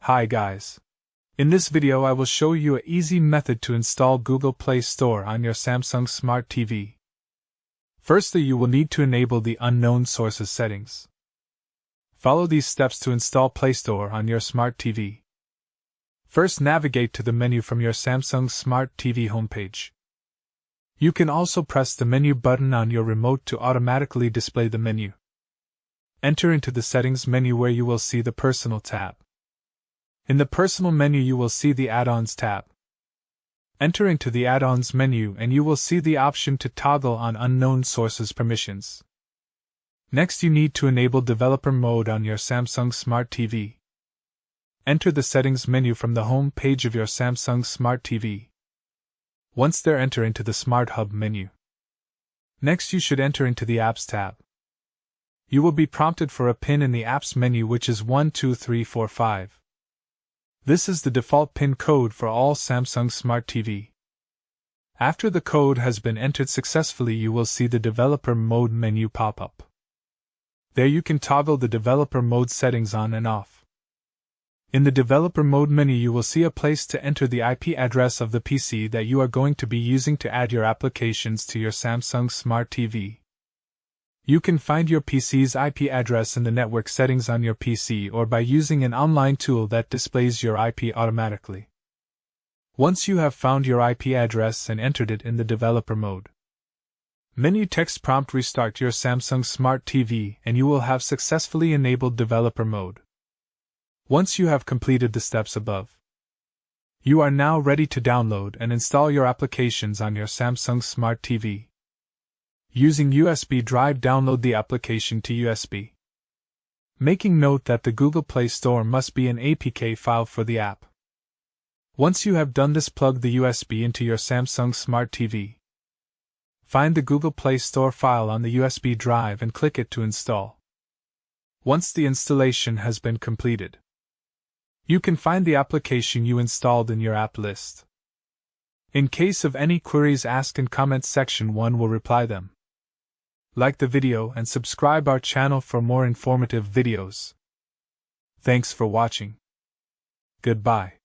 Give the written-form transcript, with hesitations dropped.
Hi guys. In this video I will show you an easy method to install Google Play Store on your Samsung Smart TV. Firstly, you will need to enable the unknown sources settings. Follow these steps to install Playstore on your Smart TV. First, navigate to the menu from your Samsung Smart TV homepage. You can also press the menu button on your remote to automatically display the menu. Enter into the Settings menu where you will see the Personal tab. In the Personal menu you will see the Add-ons tab. Enter into the Add-ons menu and you will see the option to toggle on unknown sources permissions. Next, you need to enable developer mode on your Samsung Smart TV. Enter the Settings menu from the home page of your Samsung Smart TV. Once there, enter into the Smart Hub menu. Next, you should enter into the Apps tab. You will be prompted for a PIN in the Apps menu, which is 12345. This is the default PIN code for all Samsung Smart TV. After the code has been entered successfully, you will see the Developer Mode menu pop up. There you can toggle the Developer Mode settings on and off. In the Developer Mode menu you will see a place to enter the IP address of the PC that you are going to be using to add your applications to your Samsung Smart TV. You can find your PC's IP address in the network settings on your PC or by using an online tool that displays your IP automatically. Once you have found your IP address and entered it in the developer mode, menu text prompt restart your Samsung Smart TV and you will have successfully enabled developer mode. Once you have completed the steps above, you are now ready to download and install your applications on your Samsung Smart TV. Using USB drive, download the application to USB. Making note that the Google Play Store must be an APK file for the app. Once you have done this, plug the USB into your Samsung Smart TV. Find the Google Play Store file on the USB drive and click it to install. Once the installation has been completed, you can find the application you installed in your app list. In case of any queries, ask in comments section, one will reply them. Like the video and subscribe our channel for more informative videos. Thanks for watching. Goodbye.